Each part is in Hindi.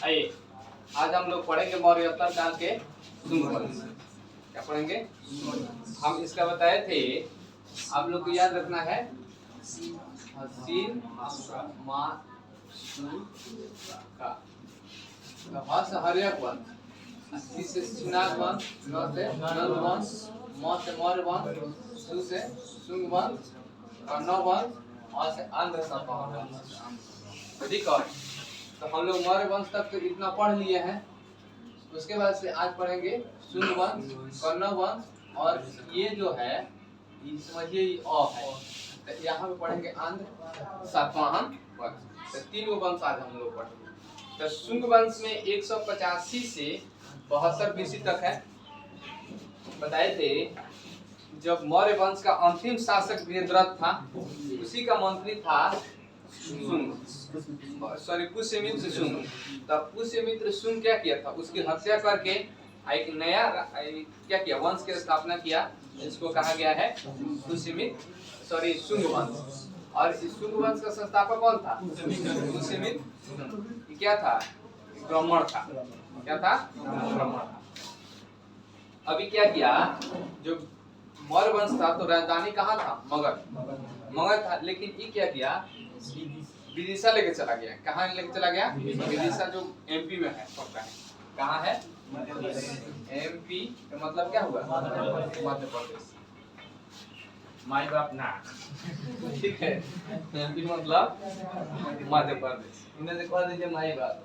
आइए आज हम लोग पढ़ेंगे मौर्योत्तर काल के शुंग वंश। क्या पढ़ेंगे? हम इसका बताए थे, आप लोग को याद रखना है हसीन मा शु का हर्यक वंश, सी से शिनाग वंश, न से नंद वंश, म से मौर्य वंश, शु से शुंग वंश, कर्ण वंश और से आंध्र सपा वंश। ठीक है, तो हम लोग मौर्य वंश तक तो इतना पढ़ लिए हैं। उसके बाद से आज पढ़ेंगे शुंग वंश, कर्ण वंश और ये जो है ये समझिए ये अ है, तो यहाँ पे पढ़ेंगे आंध्र सातवाहन वंश। तो तीन गो वंश आज हम लोग पढ़ेंगे। तो शुंग वंश में 185 से 72 BC तक है। बताए थे जब मौर्य वंश का अंतिम शासक वेदव्रत था, उसी का मंत्री था पुष्यमित्र शुंग। तब पुष्यमित्र शुंग क्या किया था, उसकी हत्या करके एक नया क्या किया, वंश की स्थापना किया। इसको कहा गया है शुंग वंश। और इस शुंग वंश का संस्थापक कौन था? पुष्यमित्र। क्या था? ब्राह्मण था। क्या था? ब्राह्मण था। अभी क्या किया, जो मौर्य वंश था तो राजधानी कहाँ था? मगध था। लेकिन ये क्या किया, विदिशा लेके चला गया। कहाँ लेके चला गया? विदिशा, जो एमपी में है। पक्का है कहाँ है? एमपी का मतलब क्या हुआ? मध्य प्रदेश। माई बाप ना ठीक है, एमपी मतलब मध्य प्रदेश। इन्हें देखवा दीजिए माई बाप।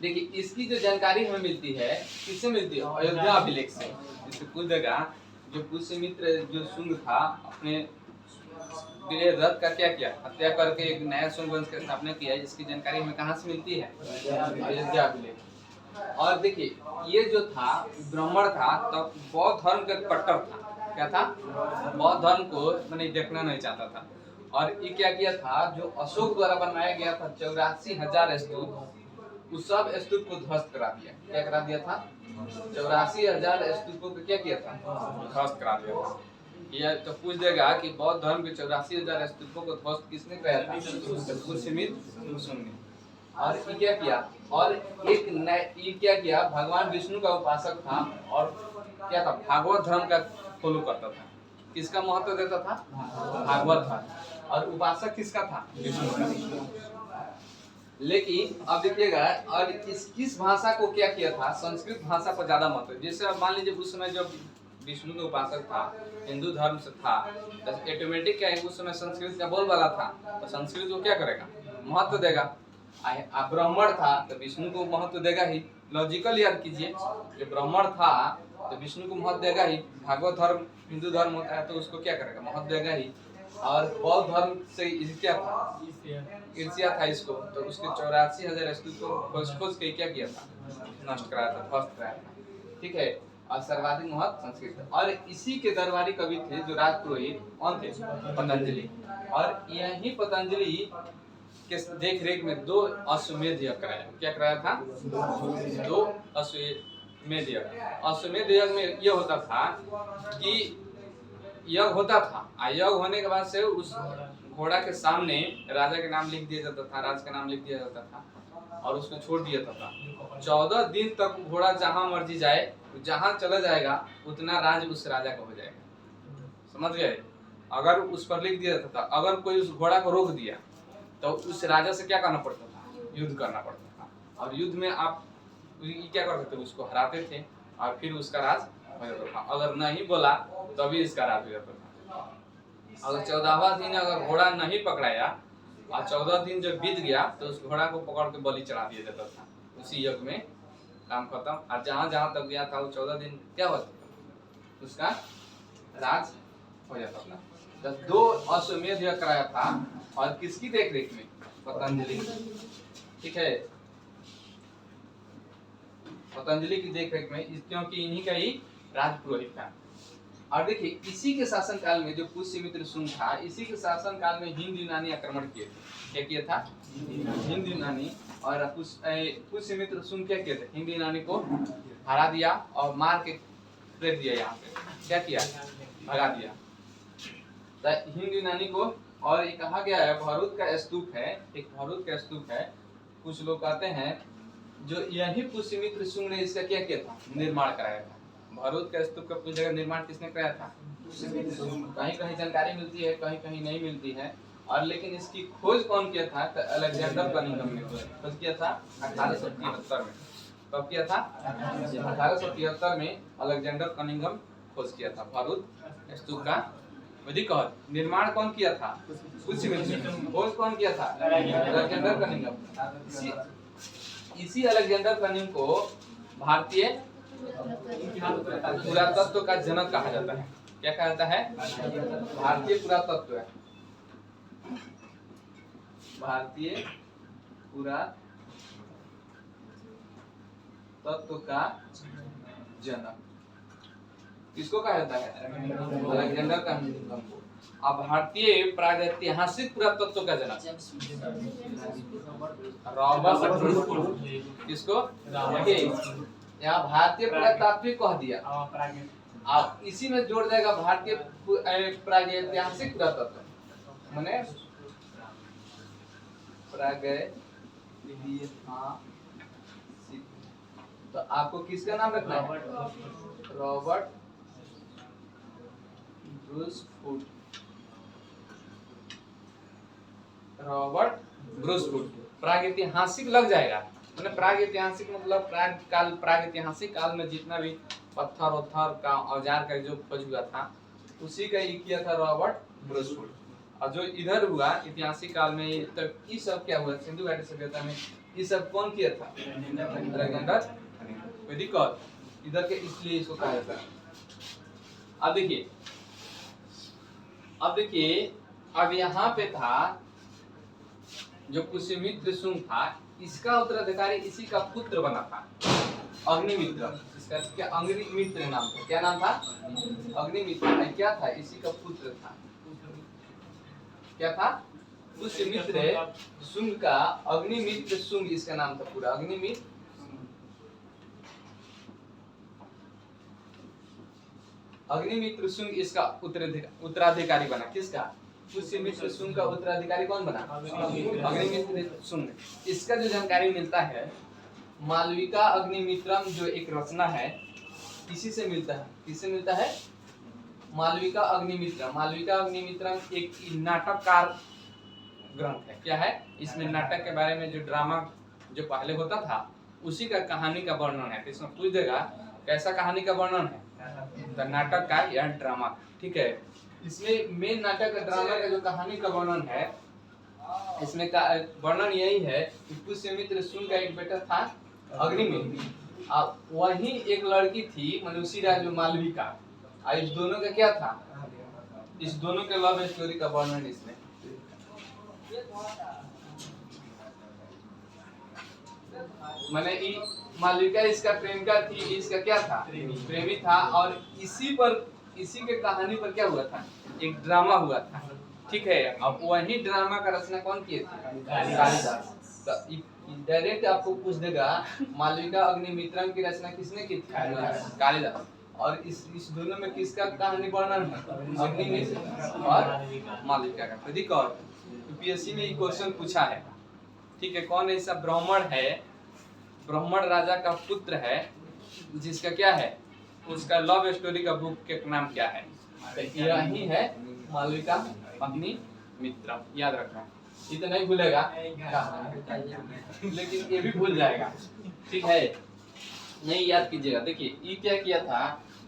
देखिए इसकी जो जानकारी हमें मिलती है, किससे मिलती है? अयोध्या अभिलेख से। इससे पूछ देगा जो पुष्यमित्र जो शुंग था, अपने रथ का क्या किया, हत्या करके एक नया शुंग वंश की स्थापना किया। इसकी जानकारी हमें कहाँ से मिलती है? अयोध्या अभिलेख। और देखिए ये जो था ब्राह्मण था, तब बौद्ध धर्म का कट्टर था। क्या था? बौद्ध धर्म को मैंने देखना नहीं चाहता था। और ये क्या किया था, जो अशोक द्वारा बनाया गया था 84,000 स्तूप, उस सब स्तूप को ध्वस्त करा दिया। क्या करा दिया था? 84,000 स्तूपों को क्या किया था? ध्वस्त करा दिया था। ये तो पूछ देगा कि बौद्ध धर्म के 84,000 स्तूपों को ध्वस्त किसने कराया था? पुष्यमित्र शुंग ने। और ये क्या किया, और ये क्या किया, भगवान विष्णु का उपासक था और क्या था, भागवत धर्म का फॉलो करता था। किसका महत्व देता था? भागवत धर्म। और उपासक किसका था? विष्णु का। लेकिन अब देखिएगा, और किस भाषा को क्या किया था, संस्कृत भाषा पर ज्यादा महत्व। जैसे अब मान लीजिए उस समय जब विष्णु का उपासक था, हिंदू धर्म से था, तो ऑटोमेटिक क्या है, उस समय संस्कृत का बोलबाला था, तो संस्कृत को क्या करेगा, महत्व देगा। ब्राह्मण था तो विष्णु को महत्व देगा ही। लॉजिकल याद कीजिए, जो ब्राह्मण था तो विष्णु को महत्व देगा ही। भागवत धर्म हिंदू धर्म होता है तो उसको क्या करेगा, महत्व देगा ही। और बौद्ध धर्म से क्या था, ईर्ष्या था इसको, तो उसके 84,000 स्तूप को खोज के क्या किया था, नष्ट कराया था, ध्वस्त कराया था। ठीक है, और सर्वाधिक महत्व संस्कृत। और इसी के दरबारी कवि थे जो राजपुरोहित, कौन थे? पतंजलि। और यही पतंजलि के देख रेख में 2 अश्वमेध यज्ञ कराया। क्या कराया था? 2 अश्वमेध यज्ञ। अश्वमेध यज्ञ में यह होता था कि यज्ञ होता था, यज्ञ होने के बाद से उस घोड़ा के सामने राजा के नाम लिख दिया जाता था, राज का नाम लिख दिया जाता था और उसको छोड़ दिया जाता था। 14 दिन तक घोड़ा जहां मर्जी जाए, जहां चला जाएगा उतना राज उस राजा का हो जाएगा। समझ गए? अगर उस पर लिख दिया जाता था, अगर कोई उस घोड़ा को रोक दिया तो उस राजा से क्या करना पड़ता था? युद्ध करना पड़ता था। और युद्ध में आप क्या करते थे, उसको हराते थे और फिर उसका राज हो जाता था। अगर नहीं बोला तभी इसका राज हो जाता था। अगर 14वां दिन अगर घोड़ा नहीं पकड़ाया और 14 दिन जब बीत गया तो उस घोड़ा को पकड़ के बलि चढ़ा दिया जाता था। उसी यज्ञ में काम खत्म। और जहां जहां तक गया था वो 14 दिन क्या होता था, उसका राज हो जाता था। तो 2 अश्वमेध यज्ञ कराया था। और किसकी देख रेख में? पतंजलि। ठीक है, पतंजलि की देख रेख में, क्योंकि इन्हीं का ही राजपुरोहित था। और देखिए इसी के शासन काल में जो पुष्यमित्र शुंग था, इसी के शासन काल में हिंद यूनानी आक्रमण किए थे। क्या किया था? हिंद यूनानी। और पुष्यमित्र शुंग क्या किए थे, हिंद यूनानी को हरा दिया और मार के फेंक दिया। यहाँ पे क्या किया, भगा दिया हिंद यूनानी को। और ये कहा गया है, भरूच का स्तूप है, एक भरूच का स्तूप है कुछ लोग कहते हैं जो यही पुष्यमित्र शुंग ने इसका क्या किया था, निर्माण कराया था। भरूच का स्तूप का पूरी जगह निर्माण किसने कराया था? कहीं कहीं जानकारी मिलती है, कहीं कहीं नहीं मिलती है। और लेकिन इसकी खोज कौन किया था? तो अलेक्जेंडर कनिंघम ने खोज किया था 1873 में। कब किया था? 1873 में अलेक्जेंडर कनिंघम खोज किया था भरूच स्तूप का। विधिकौर निर्माण कौन किया था? पुष्यमित्र। खोज कौन किया था? Alexander Cunningham. इसी अलेक्जेंडर कनिंघम को भारतीय पुरातत्व का जनक कहा जाता है। क्या कहा जाता है? भारतीय पुरातत्व, भारतीय पुरातत्व का जनक किसको कहा जाता है? अलेक्जेंडर कनिंघम को। अब भारतीय प्रागैतिहासिक पुरातत्व का जनक रॉबर्ट ब्रूस। किसको? यहाँ भारतीय पुरातात्विक कह दिया, आप इसी में जोड़ जाएगा भारतीय प्रागैतिहासिक पुरातत्व, माने प्रागैतिहासिक। तो आपको किसका नाम रखना है? Robert Bruce Foote. Robert Bruce Foote. प्रागैतिहासिक लग जाएगा, मैंने प्रागैतिहासिक मतलब प्रागैतिहासिक काल में जितना भी पत्थर उत्थर का औजार का जो खोज हुआ था उसी का ही किया था रॉबर्ट ब्रूसफुट। और जो इधर हुआ ऐतिहासिक काल में तक ये सब क्या हुआ सिंधु घाटी सभ्यता में, ये सब कौन किया था? अलेक्जेंडर विधिकौर। इधर के इसलिए इसको कहा जाता है। अब देखिए अब यहाँ पे था जो पुष्यमित्र शुंग था, इसका उत्तराधिकारी इसी का पुत्र बना था, अग्निमित्र। इसका क्या अग्निमित्र नाम था? क्या नाम था? अग्निमित्र। क्या था? इसी का पुत्र था। क्या था? पुष्यमित्र शुंग का अग्निमित्र शुंग इसका नाम था पूरा, अग्निमित्र। अग्निमित्र शुंग इसका उत्तराधिकारी बना। किसका? पुष्यमित्र शुंग का उत्तराधिकारी कौन बना? अग्निमित्र शुंग। इसका जो जानकारी मिलता है मालविका अग्निमित्रम जो एक रचना है इसी से मिलता है। किससे मिलता है? मालविका अग्निमित्रम। मालविका अग्निमित्रम एक नाटककार ग्रंथ है। क्या है? इसमें नाटक के बारे में जो ड्रामा जो पहले होता था उसी का कहानी का वर्णन है। इसमें पूछ देगा कैसा कहानी का वर्णन है? तो नाटक का या ड्रामा। ठीक है, इसमें मेन नाटक का ड्रामा का जो कहानी का वर्णन है, इसमें का वर्णन यही है कि पुष्यमित्र शुंग का एक बेटा था अग्निमित्र, और वही एक लड़की थी मनुष्यरा जो मालविका। इस दोनों का क्या था? इस दोनों के लव स्टोरी का वर्णन इसमें। मैंने मालविका इसका प्रेमिका थी, इसका क्या था? प्रेमी था। और इसी के कहानी पर क्या हुआ था? एक ड्रामा हुआ था। ठीक है, अब वही ड्रामा का रचना कौन किए थे? कालिदास। तो डायरेक्ट आपको पूछ देगा मालविका अग्निमित्रम की रचना किसने की थी? कालिदास। और इस दोनों में किसका कहानी वर्णन है? अग्निमित्र और मालविका का। तो देखो यूपीएससी में ये क्वेश्चन पूछा है। ठीक है, कौन ऐसा ब्राह्मण है, ब्राह्मण राजा का पुत्र है जिसका क्या है, उसका लव स्टोरी का बुक के नाम क्या है? तो यही है मालविका अग्निमित्रम। याद रखना, ये तो नहीं भूलेगा लेकिन ये भी भूल जाएगा। ठीक है, नहीं याद कीजिएगा। देखिए ये क्या किया था,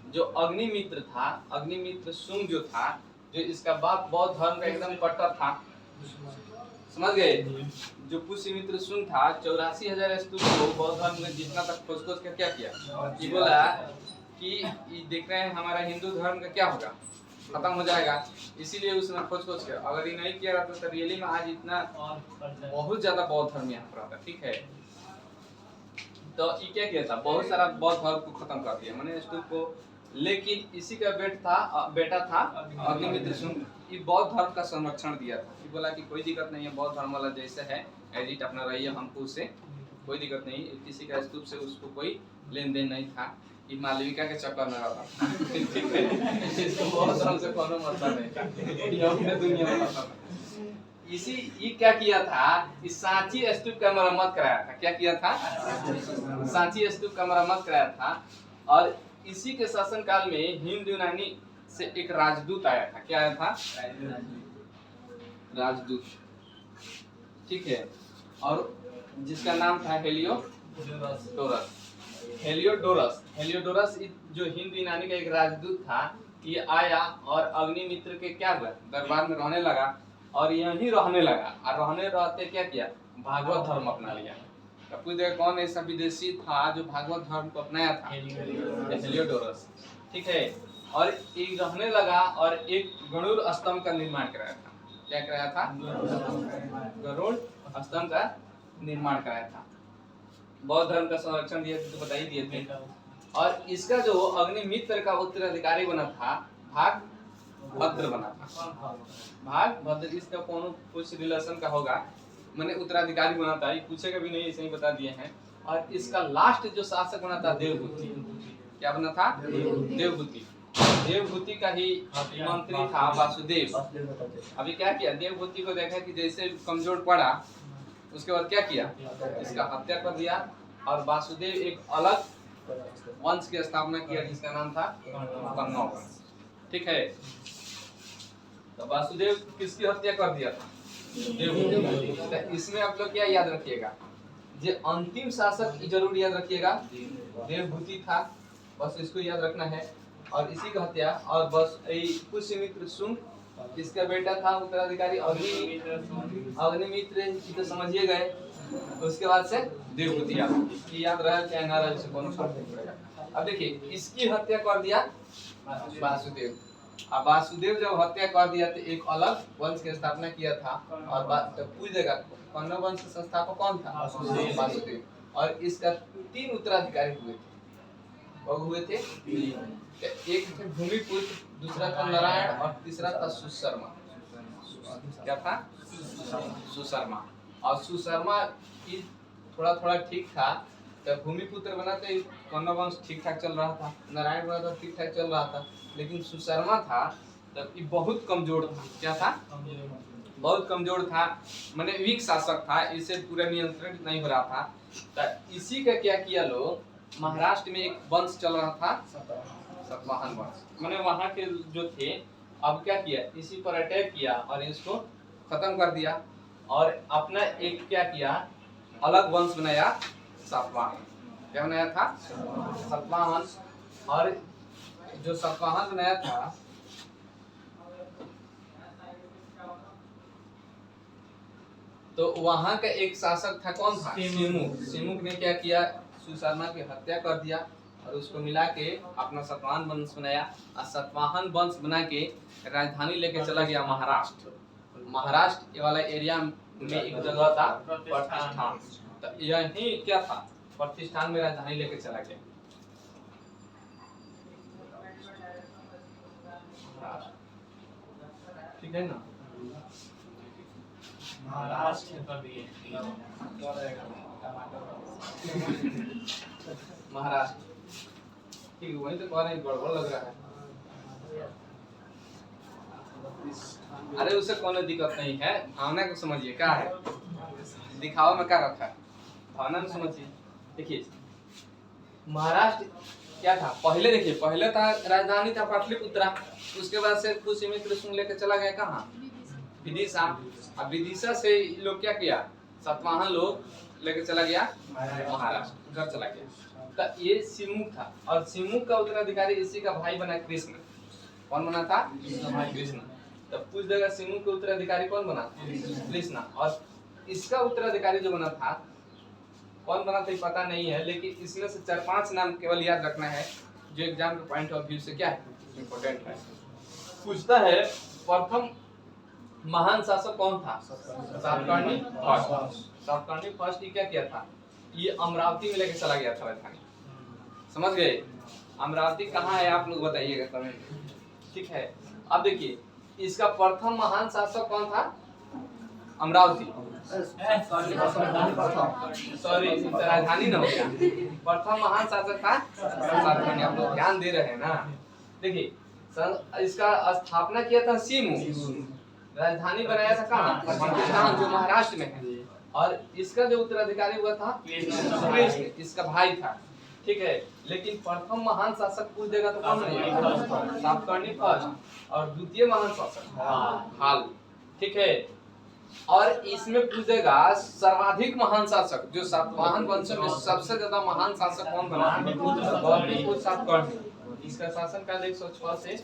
जो अग्निमित्र था, अग्निमित्र शुंग जो था, जो इसका बाप बौद्ध धर्म का एकदम कट्टर था, समझ गए? जो पुष्यमित्र शुंग था 84,000 स्तूप को बौद्ध धर्म में जितना तक खोज कर क्या किया, ये बोला कि ये देख रहे हैं हमारा हिंदू धर्म का क्या होगा, खत्म हो जाएगा। इसीलिए उसने खोज के, अगर ये नहीं किया रहता तो रियली में आज इतना बहुत ज्यादा बौद्ध धर्म यहाँ पर आता। ठीक है, तो ये क्या किया था, बहुत सारा बौद्ध धर्म को खत्म कर दिया मैंने स्तूप को। लेकिन इसी का बेटा था अग्निमित्र शुंग, ये बौद्ध धर्म का संरक्षण दिया था। ये बोला कि कोई दिक्कत नहीं है, बौद्ध धर्म वाला जैसे है एडिट अपना रहिए, हमको उससे कोई दिक्कत नहीं, किसी का स्तूप से उसको कोई लेन देन नहीं था। ये मालविका के चक्कर में रहा। ठीक है, इसको बौद्ध धर्म से कोनो मतलब नहीं, ये अपने दुनिया में रहता था। इसी ये क्या किया था, इस सांची स्तूप का मरम्मत कराया था। क्या किया था? सांची स्तूप का मरम्मत कराया था। और इसी के शासन काल में हिंद यूनानी से एक राजदूत आया था। क्या आया था? राजदूत, ठीक है। और जिसका नाम था हेलियोडोरस। हेलियोडोरस जो हिंद यूनानी का एक राजदूत था, ये आया और अग्निमित्र के क्या हुआ, दरबार में रहने लगा और यहीं रहने लगा। और रहते क्या किया, भागवत धर्म अपना लिया। पूछ देखा कौन ऐसा विदेशी था जो भागवत धर्म को अपनाया था? हेलियोडोरस, ठीक है। और ये रहने लगा और एक गरुड़ स्तंभ का निर्माण कराया था। क्या कराया था? गरुड़ स्तंभ का निर्माण कराया था। बौद्ध धर्म का संरक्षण दिए थे, तो बता ही दिए थे। और इसका जो अग्निमित्र का उत्तराधिकारी बना था, भागभद्र बना था। भागभद्र, इसका कौन कुछ रिलेशन का होगा, मैंने उत्तराधिकारी बना था, ये पूछेगा भी नहीं, ऐसे ही बता दिए हैं। और इसका लास्ट जो शासक बना था देवभूति। क्या बना था? देवभूति। देवभूति का ही मंत्री था वासुदेव। अभी क्या किया, देवभूति को देखा कि जैसे कमजोर पड़ा, उसके बाद क्या किया, इसका हत्या कर दिया। और वासुदेव एक अलग वंश की स्थापना किया जिसका नाम था कण्व वंश, ठीक है। तो वासुदेव किसकी हत्या कर दिया था? देवभूति। तो इसमें आप लोग क्या याद रखिएगा, जो अंतिम शासक जरूर याद रखिएगा, देवभूति था, बस इसको याद रखना है। और इसी का हत्या, और बस पुष्यमित्र शुंग, इसका बेटा था उत्तराधिकारी अग्निमित्र, तो समझिए गए। उसके बाद से देवभूति याद रहा क्या ना रहा, इससे कौन फर्क नहीं पड़ेगा। अब देखिए, इसकी हत्या कर दिया वासुदेव। अब वासुदेव जब हत्या कर दिया तो एक अलग वंश की स्थापना किया था। और तो पूछ देगा कण्व वंश का संस्थापक कौन था? वासुदेव। और इसका 3 उत्तराधिकारी हुए थे। वो हुए थे, एक थे भूमिपुत्र, दूसरा था नारायण और तीसरा था सुशर्मा। क्या था? सुशर्मा। और सुशर्मा की थोड़ा ठीक था, तो भूमिपुत्र बना तो कण्व वंश ठीक ठाक चल रहा था, नारायण बना तो ठीक ठाक चल रहा था। लेकिन सुशर्मा था तब ये बहुत कमजोर था। क्या था? बहुत कमजोर था, माने वीक शासक था, इसे पूरा नियंत्रण नहीं हो रहा था। तो इसी का क्या किया लोग, महाराष्ट्र में एक वंश चल रहा था, सातवाहन वंश, माने वहां के जो थे। अब क्या किया, इसी पर अटैक किया और इसको खत्म कर दिया। और अपना एक क्या किया, अलग वंश बनाया, सातवाहन। क्या बनाया था? सातवाहन। और जो सातवाहन बनाया था, तो वहां का एक शासक था, कौन था? सिमुक। सिमुक ने क्या किया, सुशर्मा की हत्या कर दिया और उसको मिला के अपना सातवाहन वंश बनाया। और सातवाहन वंश बना के राजधानी लेके चला गया महाराष्ट्र। महाराष्ट्र ये वाला एरिया में एक जगह था प्रतिष्ठान, तो यही क्या था, प्रतिष्ठान में राजधानी लेके चला गया। ठीक है ना? महाराष्ट्र ठीक, वही तो कह रहे हैं, गड़बड़ लग रहा है। अरे उससे कोई दिक्कत नहीं है, भावना को समझिए क्या है, दिखावा में क्या रखा है, भावना को समझिए। देखिए महाराष्ट्र क्या था पहले, देखिए पहले था राजधानी था पाटलिपुत्रा, उसके बाद से पुष्यमित्र शुंग लेकर चला गया कहाँ, विदिशा। अब विदिशा से लोग क्या किया, सातवाहन लोग लेकर चला गया महाराष्ट्र, घर चला गया। तो ये सिमुक था, और सिमुक का उत्तराधिकारी इसी का भाई बना कृष्ण। कौन बना था? कृष्ण। तब पूछ देगा सिमुक का उत्तराधिकारी कौन बना? कृष्ण। और इसका उत्तराधिकारी जो बना था, कौन बना था पता नहीं है, लेकिन इसमें से 4-5 नाम केवल याद रखना है, जो एग्जाम के पॉइंट ऑफ व्यू से क्या है, इम्पोर्टेंट है। पूछता है प्रथम महान शासक कौन था? सातकर्णी फर्स्ट। सातकर्णी फर्स्ट ने क्या किया था, ये अमरावती में लेके चला गया था राजधानी। समझ गए? अमरावती कहाँ है आप लोग बताइएगा कमेंट में, ठीक है। अब देखिए इसका प्रथम महान शासक कौन था? अमरावती, सॉरी राजधानी ना हो गया, प्रथम महान शासक था सातकर्णी। आप लोग ध्यान दे रहे हैं ना? देखिए इसका स्थापना किया था सिमुक, राजधानी बनाया था कहाँ, जो महाराष्ट्र में है। और इसका जो उत्तराधिकारी हुआ था कृष्ण, इसका भाई था, ठीक है। लेकिन प्रथम महान शासक पूछ देगा तो कौन बनेगा, सातकर्णी फर्स्ट, और द्वितीय महान शासक हाल, ठीक है। और इसमें पूछेगा सर्वाधिक महान शासक, जो सातवाहन वंश में सबसे ज्यादा महान शासक कौन बना, गौतमीपुत्र सातकर्णी। इसका शासन काल 106 से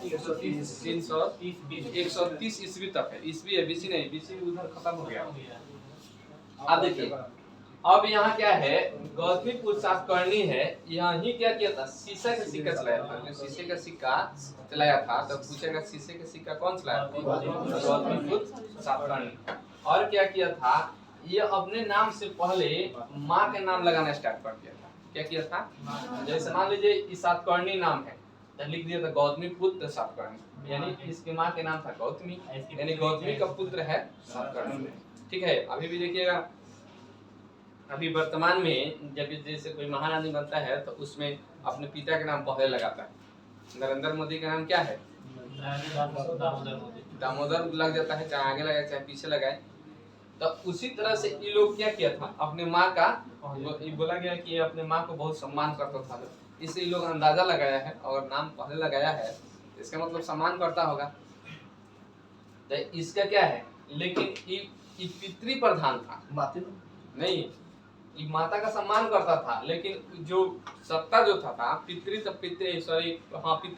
130 ईस्वी तक है। ईस्वी है, बीसी नहीं, बीसी उधर खत्म हो गया। अब देखिए, अब यहाँ क्या है, गौतमीपुत्र सातकर्णी है, यही क्या किया था, शीशा का सिक्का चलाया था। जो शीशे का सिक्का चलाया था, तब पूछेगा शीशे का सिक्का कौन चलाया था, गौतमीपुत्र सातकर्णी। और क्या किया था, ये अपने नाम से पहले माँ के नाम लगाना स्टार्ट कर दिया था। क्या किया था, जैसे मान लीजिए इस सातकर्णी नाम है, तो लिख दिया था गौतमीपुत्र सातकर्णी, यानी इसकी माँ के नाम था गौतमी, यानी गौतमी का पुत्र है सातकर्णी, ठीक है। अभी भी देखिएगा, अभी वर्तमान में जब जैसे कोई महान आदमी बनता है तो उसमें अपने पिता के नाम पहले लगाता है। नरेंद्र मोदी का नाम क्या है, दामोदर लग जाता है, चाहे आगे लगाए चाहे पीछे लगाए। तो उसी तरह से ये लोग क्या किया था, अपने माँ का, बोला गया कि ये अपने माँ को बहुत सम्मान करता था, इसलिए लोग अंदाजा लगाया है, और नाम पहले लगाया है इसका मतलब सम्मान करता होगा। तो इसका क्या है, लेकिन ये पितृ प्रधान था, नहीं, ये माता का सम्मान करता था, लेकिन जो सत्ता जो था पितृ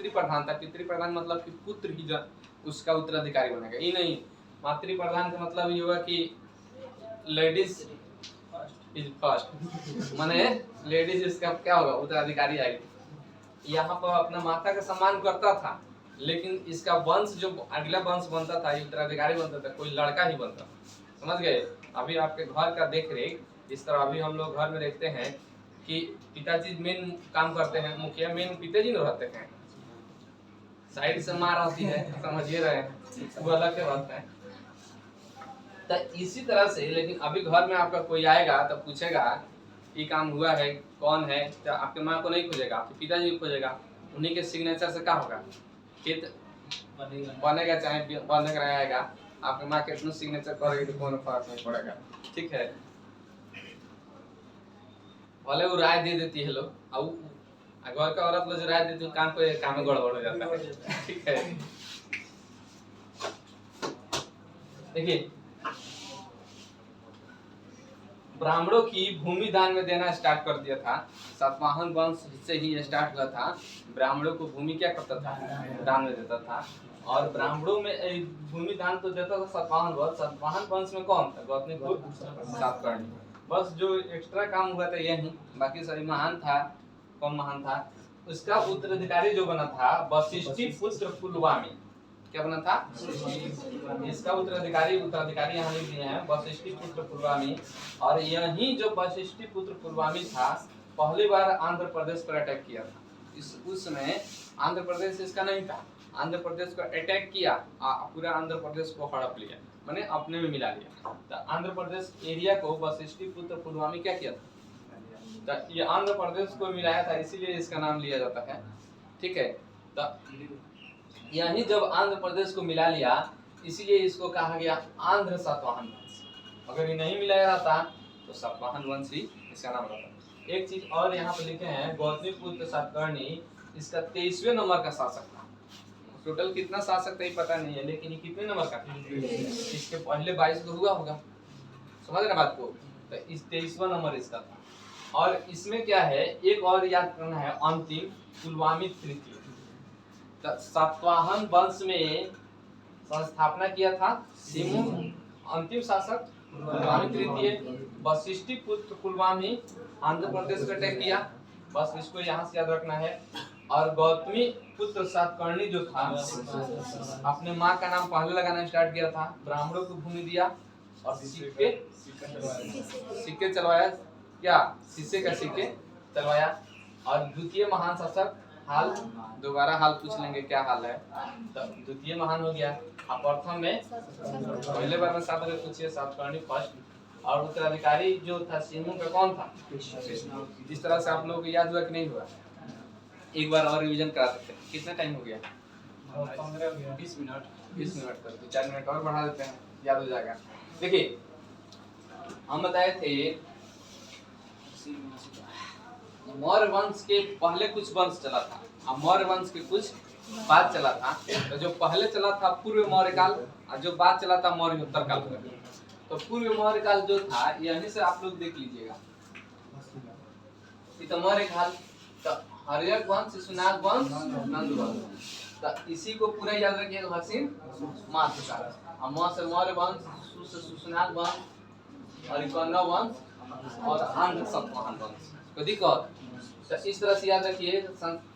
प्रधान था। पितृ प्रधान मतलब कि पुत्र ही उसका उत्तराधिकारी बनेगा, ये नहीं। मातृ प्रधान का मतलब ये होगा कि लेडीज इज फर्स्ट, माने लेडीज इसका क्या होगा, उत्तराधिकारी आएगी। यहाँ पर अपना माता का सम्मान करता था, लेकिन इसका वंश जो अगला वंश बनता था, उत्तराधिकारी बनता था, कोई लड़का ही बनता, समझ गए। अभी आपके घर का देख रेख, इस तरह अभी हम लोग घर में देखते हैं कि पिताजी मेन काम करते हैं, मुखिया मेन पिताजी नहीं रहते हैं, साइड से माँ रहती है, समझिए रहे हैं, वो अलग के बात है। तो इसी तरह से, लेकिन अभी घर में आपका कोई आएगा तो पूछेगा ये काम हुआ है, कौन है, तो आपके माँ को नहीं खोजेगा, आपके पिताजी को खोजेगा, उन्हीं के सिग्नेचर से क्या होगा, खेत बनेगा, चाहे बंद कराएगा, आपके माँ कितना सिग्नेचर करेगी तो कोनो फर्क नहीं पड़ेगा, ठीक है। भले वो राय दे देती है लोग, अब घर का औरत लोग जो राय देती है काम को काम में गड़बड़ हो जाता है, ठीक है। देखिए, ब्राह्मणों की भूमि दान में देना स्टार्ट कर दिया था, सातवाहन वंश से ही स्टार्ट हुआ था। ब्राह्मणों को भूमि क्या करता था, दान में देता था। और ब्राह्मणों में भूमि दान तो देता था सातवाहन वंश। सातवाहन वंश में कौन था, गौतमीपुत्र सातकर्णी। बस जो एक्स्ट्रा काम हुआ था यही, बाकी सभी महान था, कम महान था। उसका उत्तराधिकारी जो बना था वशिष्ठिपुत्र पुलवामी, क्या बना था, इसका उत्तराधिकारी यहाँ लिख दिए हैं, वशिष्ठिपुत्र पुलवामी। और यही जो वशिष्ठिपुत्र पुलवामी था, पहली बार आंध्र प्रदेश पर अटैक किया था। उस समय आंध्र प्रदेश इसका नहीं था, आंध्र प्रदेश को अटैक किया, पूरा आंध्र प्रदेश को हड़प लिया, माने अपने में मिला लिया। तो आंध्र प्रदेश एरिया को वशिष्ठिपुत्र पुलवामी क्या किया था, तो ये आंध्र प्रदेश को मिलाया था, इसीलिए इसका नाम लिया जाता है, ठीक है। तो यही जब आंध्र प्रदेश को मिला लिया, इसीलिए इसको कहा गया आंध्र सातवाहन वंश। अगर ये नहीं मिलाया रहता तो सातवाहन वंश ही इसका नाम रहता। एक चीज और यहाँ पे लिखे हैं, गौतमीपुत्र सातकर्णी इसका 23वें नंबर का शासक था। टोटल कितना शासक था ये पता नहीं है, लेकिन ये कितने नंबर का था, इसके पहले 22 को हुआ होगा, समझ रहे बात को। तो इस 23वां नंबर इसका था। और इसमें क्या है, एक और याद करना है, अंतिम पुलवामी तृतीय। सातवाहन वंश में संस्थापना किया था सिमु, अंतिम शासक पुलवामी तृतीय। वशिष्ठिपुत्र पुलवामी आंध्र प्रदेश को अटैक किया, बस इसको यहाँ से याद रखना है। और गौतमी पुत्र सातकर्णी जो था, अपने माँ का नाम पहले लगाना स्टार्ट किया था, ब्राह्मणों को भूमि दिया और सिक्के चलवाया, क्या शीशे का सिक्के चलवाया। और द्वितीय महान शासक हाल, दोबारा हाल पूछ लेंगे क्या हाल है, तो द्वितीय महान हो गया। अब प्रथम में पहले बार में 7 अगर पूछिए, सातकर्णी फर्स्ट। और उत्तराधिकारी जो था सिमु का कौन था, इस तरह से आप लोगों को याद हुआ कि नहीं हुआ, एक बार और रिवीजन करा सकते हैं। कितना टाइम हो गया, 15 20 मिनट। 20 मिनट कर, 4 मिनट और बढ़ा देते हैं, याद हो जाएगा। देखिए हम बताए थे मौर्य वंश के पहले कुछ वंश चला था, और मौर्य वंश के कुछ बाद चला था। तो जो पहले चला था पूर्व मौर्य काल, और जो बाद चला था मौर्योत्तर काल। तो पूर्व मौर्य काल जो था यहीं से आप लोग देख लीजिएगा, तो मौर्य काल, तो हर्यक वंश, शिशुनाग वंश, नंद वंश, तो इसी को पूरा याद रखिएगा। हसीन मातृकाल, और मौ से मौर्य वंश, सु से शिशुनाग वंश, और कौरव वंश, और आंध्र सतवाहन वंश को दिक्कत। तो इस तरह से याद रखिए।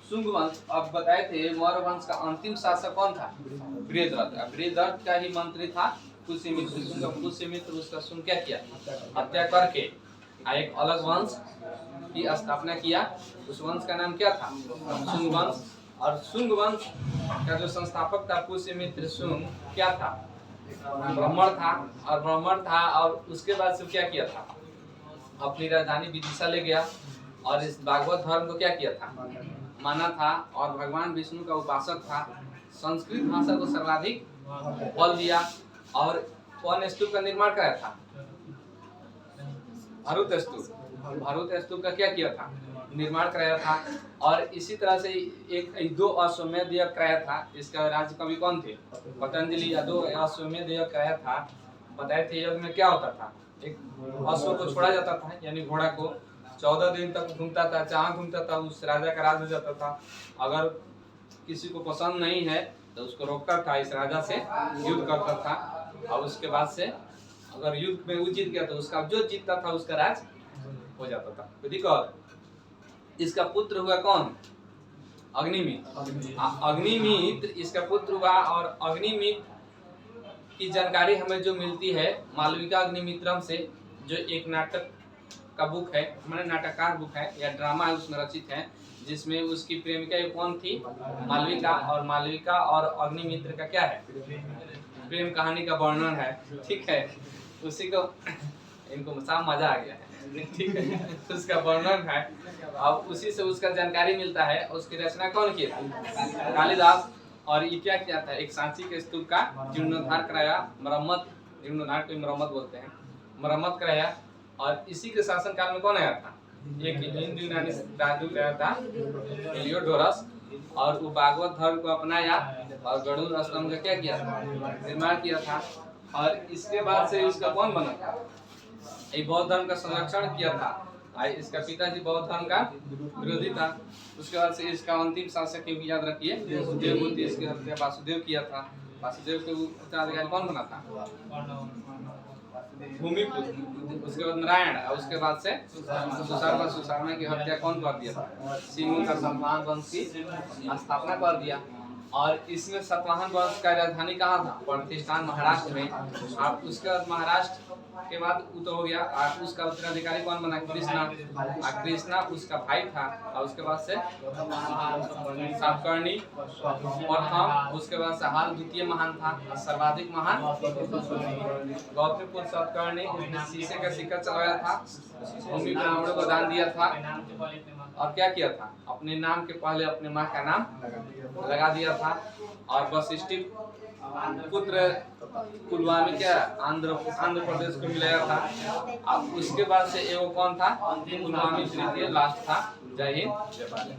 शुंग वंश, अब बताए थे मौर्य वंश का अंतिम शासक कौन था? बृहद्रथ। बृहद्रथ का ही मंत्री था पुष्यमित्र। पुष्यमित्र उसका शुंग क्या किया? हत्या करके एक अलग वंश की स्थापना किया। उस वंश का नाम क्या था? शुंग वंश। और शुंग वंश का जो संस्थापक था पुष्यमित्र शुंग क्या था? ब्राह्मण था। और ब्राह्मण था, और उसके बाद से क्या किया था? अपनी राजधानी विदिशा ले गया, और इस भागवत धर्म को क्या किया था? माना था, और भगवान विष्णु का उपासक था। संस्कृत भाषा को सर्वाधिक बल दिया, और कौन स्तूप का निर्माण कराया था? भरूत स्तूप। भरूत स्तूप का क्या किया था? निर्माण कराया था। और इसी तरह से एक 2 अश्वमेध यज्ञ कराया था। इसका राज्य कवि कौन थे? पतंजलि। 2 अश्वमेध यज्ञ कराया था। बताए थे यज्ञ में क्या होता था? एक अश्व को छोड़ा जाता था, यानी घोड़ा को 14 दिन तक घूमता था, जहाँ घूमता था उस राजा का राज हो जाता था। अगर किसी को पसंद नहीं है तो उसको रोकता था, इस राजा से युद्ध करता था, और उसके बाद से अगर युद्ध में वो जीत गया तो उसका जो जीतता था उसका राज हो जाता था। तो देखो इसका पुत्र हुआ कौन? अग्निमित्र। अग्निमित्र इसका पुत्र हुआ। और अग्निमित्र की जानकारी हमें जो मिलती है मालविका अग्निमित्रम से, जो एक नाटक का बुक है, हमारे नाटककार बुक है या ड्रामा है, उसमें रचित है, जिसमें उसकी प्रेमिका कौन थी? मालविका। और मालविका और अग्निमित्र का क्या है? प्रेम कहानी का वर्णन है। ठीक है, उसी को इनको मजा आ गया है। ठीक है, उसका वर्णन है, अब उसी से उसका जानकारी मिलता है। उसकी रचना कौन की थी? कालिदास। और ये क्या किया था? एक सांची के स्तूप का जीर्णोद्धार कराया, मरम्मत, जीर्णोद्धार को मरम्मत बोलते हैं, मरम्मत कराया। और इसी के शासन काल में कौन आया था? एक हिंदू यूनानी राजदूत आया था, हेलियोडोरस, और वो भागवत धर्म को अपनाया, और गरुड़ स्तंभ का क्या किया था? निर्माण किया था। और इसके बाद से इसका कौन बना था? ये बौद्ध धर्म का संरक्षण किया था। इसका पिताजी बौद्ध धर्म का विरोधी था। उसके बाद से इसका अंतिम शासक याद रखिए देवभूति। इसकी हत्या वासुदेव किया था। वासुदेव के उत्तराधिकारी कौन बना था? भूमिपुत्र। उसके बाद नारायण, और उसके बाद से सुशर्मा। सुशर्मा की हत्या कौन कर दिया था? सिंह का सातवाहन वंश की स्थापना कर दिया। और इसमें सातवाहन वंश का राजधानी कहाँ था? प्रतिष्ठान, महाराष्ट्र में। आप उसके बाद महाराष्ट्र के बाद तो हो गया। और उसका उत्तराधिकारी कौन बना? कृष्णा। कृष्णा उसका भाई था। और उसके बाद से सातकर्णी प्रथम, उसके बाद से हाल द्वितीय महान था, सर्वाधिक महान गौतमपुत्र सातकर्णी। उसने शीशे का सिक्का चलाया था, भूमि ब्राह्मणों को दान दिया था, और क्या किया था? अपने नाम के पहले अपने माँ का नाम लगा दिया था। और वशिष्ठ पुत्र पुलवामी क्या आंध्र प्रदेश को मिलाया था। अब उसके बाद से एगो कौन था? पुलवामी तृतीय लास्ट था। जय हिंद, जय भारत।